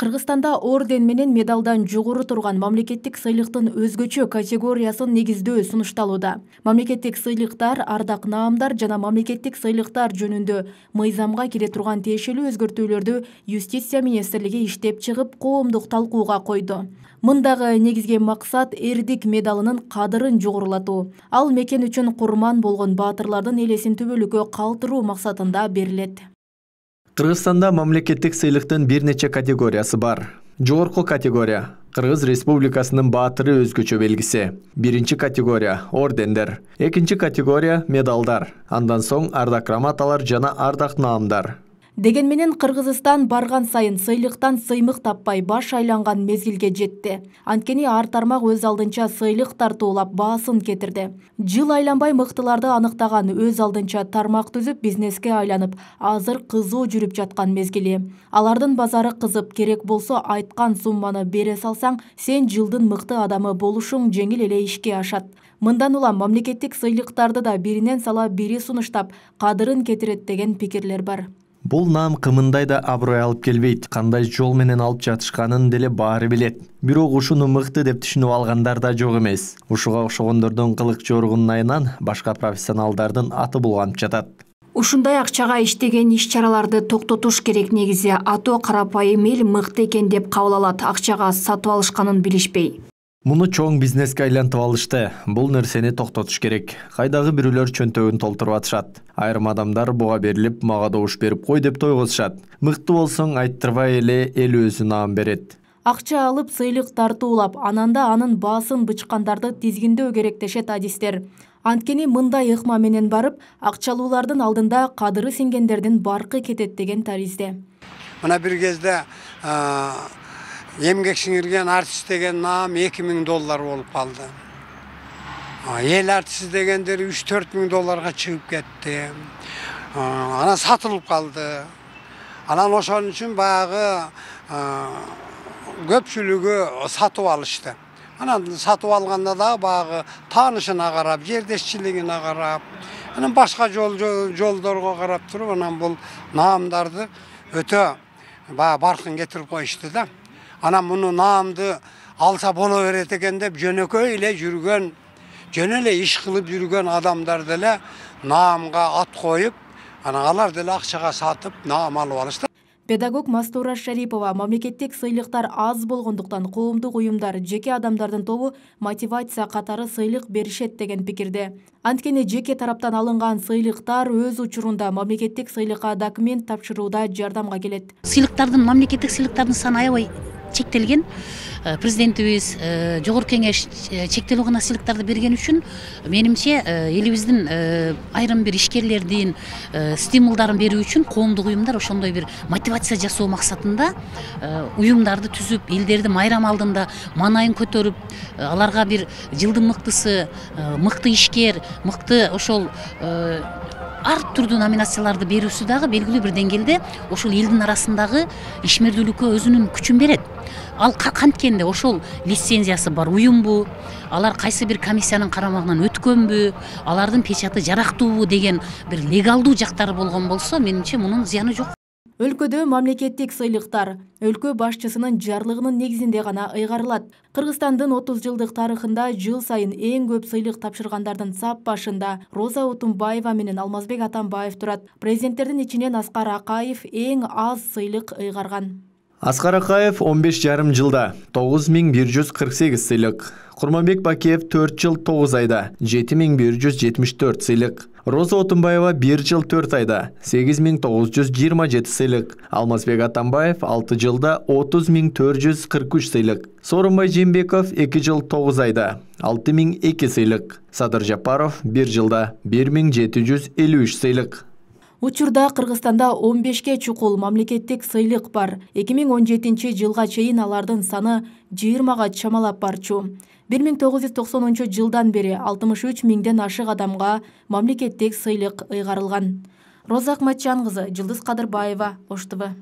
Кыргызстанда орден менен медалдан жогору турган мамлекеттик сыйлыктын өзгөчө категориясын негиздөө сунушталууда. Мамлекеттик сыйлыктар, ардак наамдар жана мамлекеттик сыйлыктар жөнүндө мыйзамга кире турган тиешелүү өзгөртүүлөрдү Юстиция министрлиги иштеп чыгып, коомдук талкууга койду. Мындагы негизги максат эрдик медалынын кадырын жогорулатуу. Ал мекен үчүн курман болгон баатырлардын элесин түбөлүккө калтыруу максатында берилет. Кыргызстанда мамлекеттик сыйлыктын бир нече категориясы бар. Жогорку категория Кыргыз Республикасынын баатыры өзгөчө белгиси. Биринчи категория ордендер. Экинчи категория медалдар. Андан соң ардак грамоталар жана ардак наамдар. Деген менен Кыргызстан барган сайын сыйлыктан сыймык таппай баш айланган мезгилге жетти. Анткени ар тармак өз алдынча сыйлык тартуулап баасын кетирди. Жыл айланбай мыктыларды аныктаган өз алдынча тармак түзүп бизнеске айланып, азыр кызуу жүрүп жаткан мезгили. Алардын базары кызып, керек болсо айткан сумманы бере салсаң, сен жылдын мыкты адамы болушуң жеңил эле ишке ашат. Мындан улам мамлекеттик сыйлыктарды да биринен сала бири сунуштап, кадырын кетирет деген пикирлер бар. Бул наам кымындай да аброй алып келбейт, кандай жол менен алып жатышканын деле баары билет. Бирок ушуну мыкты деп түшүнүп алгандар да жок эмес. Ушуга окшогондордун кылык жоругунун айынан башка профессионалдардын аты булганып жатат. Ушундай акчага иштеген иш-чараларды токтотуш керек. Негизи ато карапайым эл мыкты экен деп кабыл алат, акчага сатып алышканын билишпей. Муну чоң бизнеске айлантып алышты. Бул нерсени токтотуш керек. Кайдагы бирөөлөр чөнтөгүн толтуруп атышат. Айрым адамдар буга берилип, мага добуш берип кой деп тойгозушат. Мыкты болсоң айттырбай эле эл өзү наам берет. Акча алып сыйлык тартуулап, ананда анын баасын бычкандарды тизгиндөө керек дешет адистер. Анткени мындай ыкма менен барып, акчалуулардын алдында кадыры сиңгендердин баркы кетет деген таризде. Мына бир кезде эмгек сиңирген артист деген наам $2000 болуп калды. Эл артисти дегендер $3-4 чыгып кетти. Анан сатылып калды. Анан ошон үчүн баягы көпчүлүгү сатып алышты. Анан сатып алганда да баягы таанышына карап, жердешчилигине карап, анан башка жолдорго карап туруп, анан бул наамдарды өтө баркын кетирип коюшту да. Анан муну наамды алса боло берет экен деп жөнөкөй эле жүргөн, жөн эле иш кылып жүргөн адамдар деле наамга ат коюп, анан алар деле акчага сатып наам алып алышты. Педагог Мастура Шарипова мамлекеттик сыйлыктар аз болгондуктан коомдук уюмдар, жеке адамдардын тобу мотивация катары сыйлык беришет деген пикирде. Анткени жеке тараптан алынган сыйлыктар өз учурунда мамлекеттик сыйлыкка документ тапшырууда жардамга келет. Мамлекеттик сыйлыктардын саны аябай чектелген. Президентибиз жогорку кеңеш чектелүү гана сыйлыктарды берген үчүн менимче элибиздин айрым бир ишкерлердин стимулдарын берүү үчүн коомдук уюмдар ошондой бир мотивация жасоо максатында уюмдарды түзүп, элдердин майрам алдында маанайын көтөрүп, аларга бир жылдын мыктысы, мыкты ишкер, мыкты ошол ар түрдүү номинацияларды берүүсү дагы белгилүү бир деңгээлде ошол элдин арасындагы ишмердүүлүккө өзүнүн күчүн берет. Ал канткенде ошол лицензиясы бар уюмбу, алар кайсы бир комиссиянын карамагынан өткөнбү, алардын печаты жарактуубу деген бир легалдуу жактары болгон болсо, менимче мунун зыяны жок. Өлкөдө мамлекеттик сыйлыктар өлкө башчысынын жарлыгынын негизинде гана ыйгарылат. Кыргызстандын 30 жылдык тарыхында жыл сайын эң көп сыйлык тапшыргандардын сап башында Роза Отунбаева менен Алмазбек Атамбаев турат. Президенттердин ичинен Аскар Акаев эң аз сыйлык ыйгарган. Аскар Акаев 15,5 жылда 9148 сыйлык. Курманбек Бакиев 4 жыл 9 айда 7174 сыйлык. Роза Отунбаева 1 жыл 4 айда 8927 сыйлык. Алмазбек Атамбаев 6 жылда 30443 сыйлык. Сооронбай Жээнбеков 2 жыл 9 айда 6002 сыйлык. Садыр Жапаров 1 жылда 1753 сыйлык. Учурда Кыргызстанда 15ке чукул мамлекеттик сыйлык бар. 2017 жылга чейин алардын саны 20га чамалап барчу. 1990 жылдан бери 63 миңден ашык адамга мамлекеттик сыйлык ыйгарылган. Роза Акматжан кызы, Жылдыз Кадырбаева, Ош ТВ.